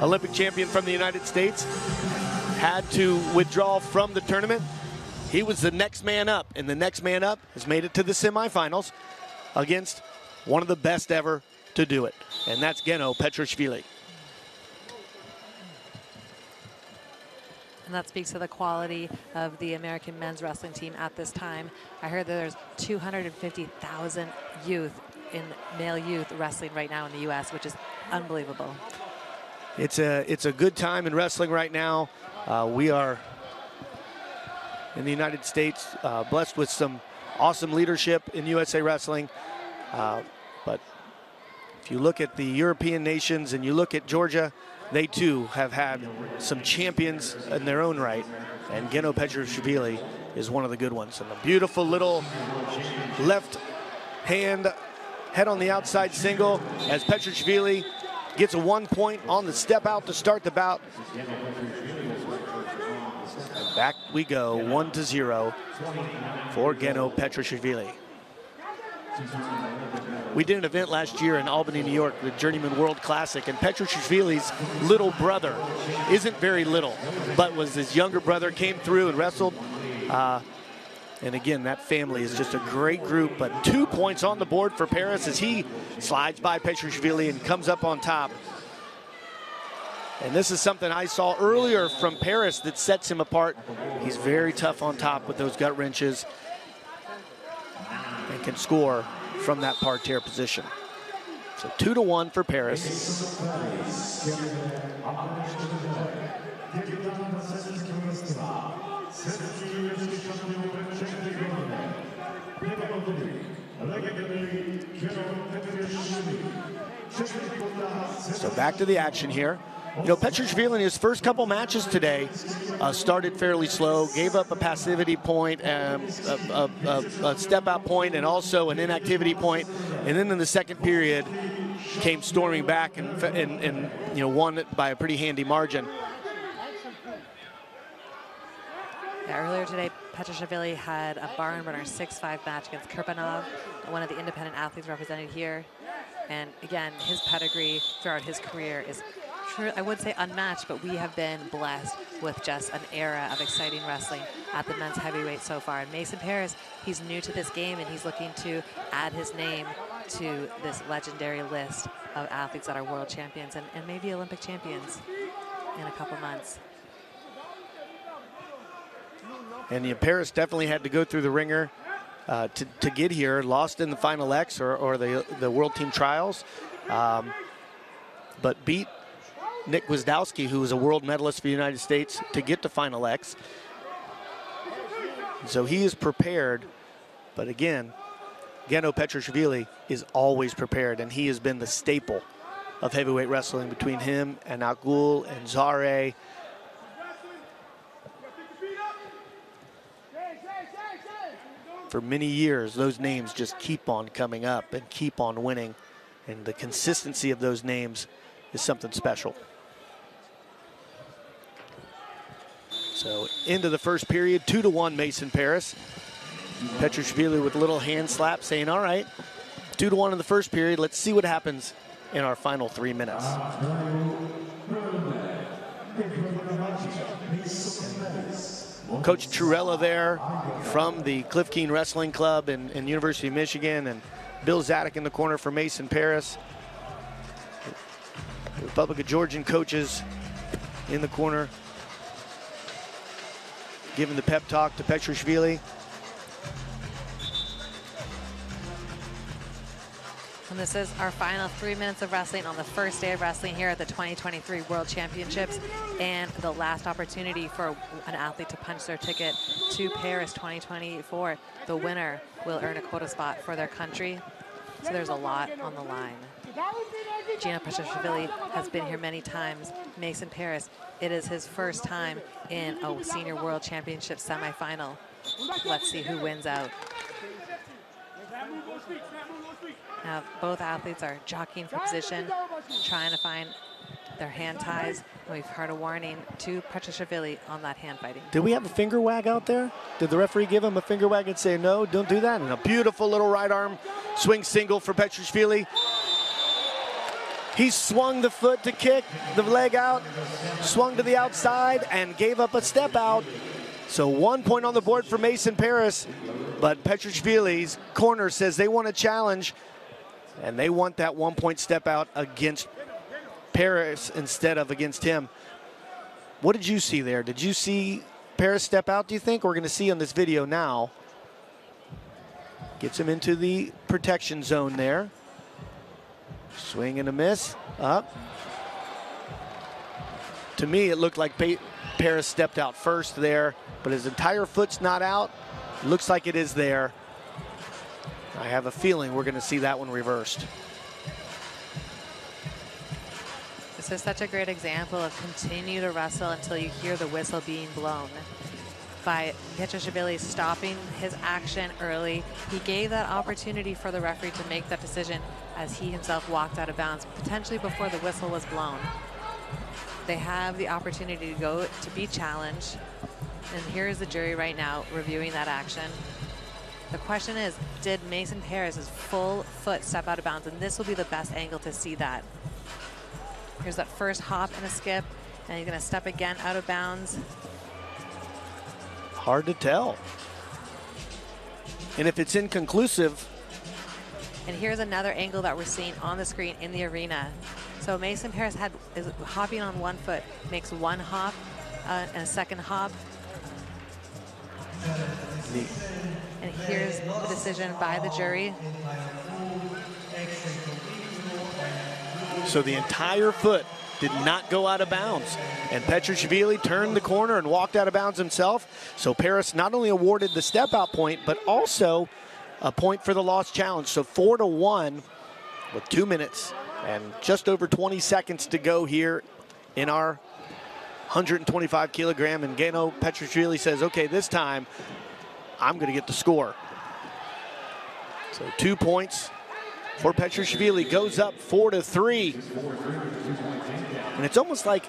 Olympic champion from the United States, had to withdraw from the tournament. He was the next man up, and the next man up has made it to the semifinals against one of the best ever to do it, and that's Geno PETRIASHVILI. And that speaks to the quality of the American men's wrestling team at this time. I heard that there's 250,000 youth in male youth wrestling right now in the U.S., which is unbelievable. It's a good time in wrestling right now. We are in the United States blessed with some awesome leadership in USA Wrestling. But if you look at the European nations and you look at Georgia, they too have had some champions in their own right. And Geno PETRIASHVILI is one of the good ones. And a beautiful little left hand, head on the outside single as PETRIASHVILI gets a 1 point on the step out to start the bout. And back we go, 1-0 for Geno PETRIASHVILI. We did an event last year in Albany, New York, the Journeyman World Classic, and PETRIASHVILI's little brother isn't very little, but was his younger brother, came through and wrestled. And again, that family is just a great group, but 2 points on the board for Parris as he slides by PETRIASHVILI and comes up on top. And this is something I saw earlier from Parris that sets him apart. He's very tough on top with those gut wrenches and can score from that parterre position. So 2-1 for Parris. So back to the action here. You know, PETRIASHVILI in his first couple matches today started fairly slow, gave up a passivity point, a step out point, and also an inactivity point. And then in the second period, came storming back and you know, won it by a pretty handy margin. Yeah, earlier today, PETRIASHVILI had a barn burner 6-5 match against Kurbanov, one of the independent athletes represented here. And again, his pedigree throughout his career is, I would say unmatched, but we have been blessed with just an era of exciting wrestling at the men's heavyweight so far. And Mason Parris, he's new to this game, and he's looking to add his name to this legendary list of athletes that are world champions and maybe Olympic champions in a couple months. And Parris definitely had to go through the ringer to get here. Lost in the Final X or the World Team Trials, but beat Nick Gwiazdowski, who was a world medalist for the United States, to get to Final X. So he is prepared, but again, Geno PETRIASHVILI is always prepared, and he has been the staple of heavyweight wrestling between him and Akgul and Zare. For many years, those names just keep on coming up and keep on winning, and the consistency of those names is something special. So into the first period, 2-1 Mason Parris. PETRIASHVILI with a little hand slap saying, all right, 2-1 in the first period. Let's see what happens in our final 3 minutes. Coach Trurella there from the Cliff Keen Wrestling Club and University of Michigan, and Bill Zadek in the corner for Mason Parris. Republic of Georgian coaches in the corner, giving the pep talk to PETRIASHVILI. And this is our final 3 minutes of wrestling on the first day of wrestling here at the 2023 World Championships, and the last opportunity for an athlete to punch their ticket to Paris 2024. The winner will earn a quota spot for their country. So there's a lot on the line. Geno PETRIASHVILI has been here many times. Mason Parris, it is his first time in a Senior World Championship semifinal. Let's see who wins out. Now, both athletes are jockeying for position, trying to find their hand ties. And we've heard a warning to PETRIASHVILI on that hand fighting. Did we have a finger wag out there? Did the referee give him a finger wag and say, no, don't do that? And a beautiful little right arm swing single for PETRIASHVILI. He swung the foot to kick the leg out, swung to the outside, and gave up a step out. So 1 point on the board for Mason Parris, but PETRIASHVILI's corner says they want a challenge, and they want that 1 point step out against Parris instead of against him. What did you see there? Did you see Parris step out, do you think? We're going to see on this video now. Gets him into the protection zone there. Swing and a miss, up. To me, it looked like Parris stepped out first there, but his entire foot's not out. Looks like it is there. I have a feeling we're going to see that one reversed. This is such a great example of continue to wrestle until you hear the whistle being blown. By PETRIASHVILI stopping his action early, he gave that opportunity for the referee to make that decision as he himself walked out of bounds, potentially before the whistle was blown. They have the opportunity to go to be challenged, and here is the jury right now reviewing that action. The question is, did Mason Parris' full foot step out of bounds? And this will be the best angle to see that. Here's that first hop and a skip, and he's going to step again out of bounds. Hard to tell. And if it's inconclusive. And here's another angle that we're seeing on the screen in the arena. So Mason Parris is hopping on one foot, makes one hop and a second hop. And here's the decision by the jury. So the entire foot did not go out of bounds. And PETRIASHVILI turned the corner and walked out of bounds himself. So Parris not only awarded the step out point, but also a point for the lost challenge. So 4-1 with 2 minutes and just over 20 seconds to go here in our 125 kilogram. And Geno PETRIASHVILI says, okay, this time I'm going to get the score. So 2 points for PETRIASHVILI, goes up 4-3. And it's almost like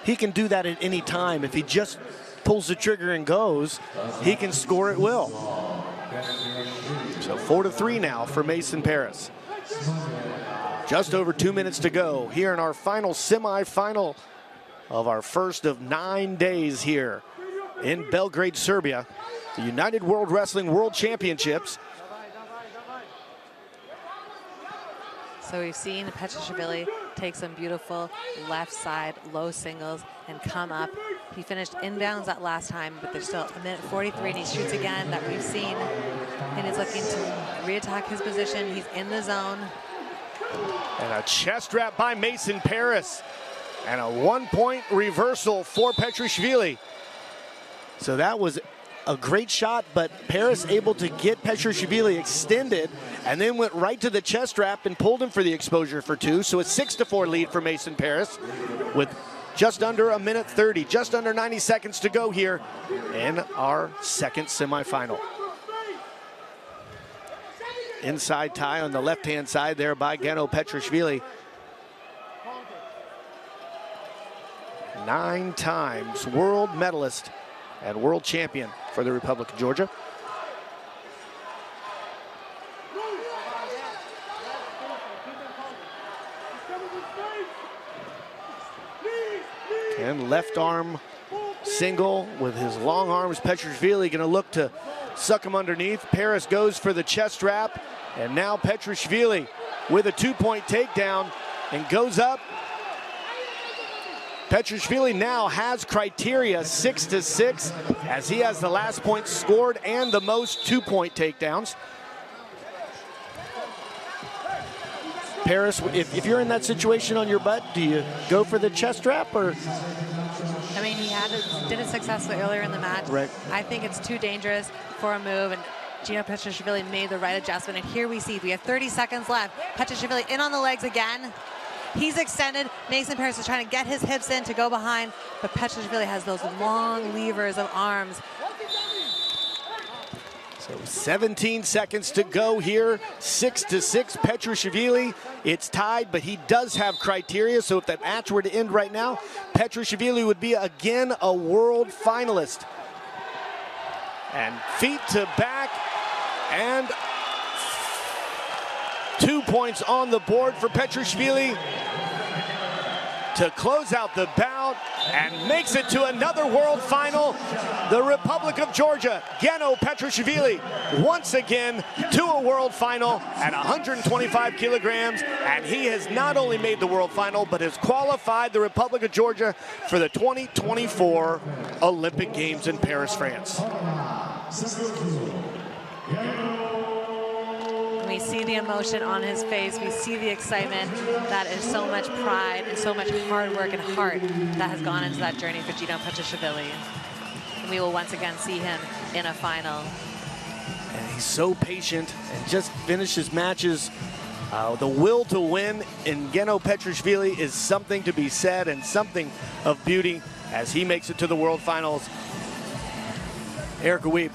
he can do that at any time. If he just pulls the trigger and goes, he can score at will. So 4-3 now for Mason Parris. Just over 2 minutes to go here in our final semifinal of our first of 9 days here in Belgrade, Serbia. The United World Wrestling World Championships. So we've seen PETRIASHVILI take some beautiful left side low singles and come up. He finished inbounds that last time, but there's still 1:43, and he shoots again that we've seen. And he's looking to re-attack his position. He's in the zone. And a chest wrap by Mason Parris. And a 1 point reversal for PETRIASHVILI. So that was a great shot, but Parris able to get PETRIASHVILI extended and then went right to the chest wrap and pulled him for the exposure for 2. So a 6-4 lead for Mason Parris with just under 1:30, just under 90 seconds to go here in our second semifinal. Inside tie on the left-hand side there by Geno PETRIASHVILI. 9 times world medalist and world champion for the Republic of Georgia. And left arm single with his long arms. PETRIASHVILI going to look to suck him underneath. Parris goes for the chest wrap. And now PETRIASHVILI with a 2 point takedown and goes up. PETRIASHVILI now has criteria 6-6 as he has the last point scored and the most 2 point takedowns. Parris, if you're in that situation on your butt, do you go for the chest wrap or? I mean, he did it successfully earlier in the match. Right. I think it's too dangerous for a move, and Geno PETRIASHVILI made the right adjustment. And here we have 30 seconds left. PETRIASHVILI in on the legs again. He's extended. Mason Parris is trying to get his hips in to go behind, but PETRIASHVILI has those long levers of arms. So 17 seconds to go here, 6-6 PETRIASHVILI. It's tied, but he does have criteria, so if that match were to end right now, PETRIASHVILI would be again a world finalist. And feet to back, and 2 points on the board for Petrashvili to close out the bout and makes it to another world final. The Republic of Georgia, Geno PETRIASHVILI, once again to a world final at 125 kilograms. And he has not only made the world final, but has qualified the Republic of Georgia for the 2024 Olympic Games in Paris, France. We see the emotion on his face. We see the excitement. That is so much pride and so much hard work and heart that has gone into that journey for Geno PETRIASHVILI. And we will once again see him in a final. And he's so patient and just finishes matches. The will to win in Geno PETRIASHVILI is something to be said and something of beauty as he makes it to the World Finals. Erica Weep.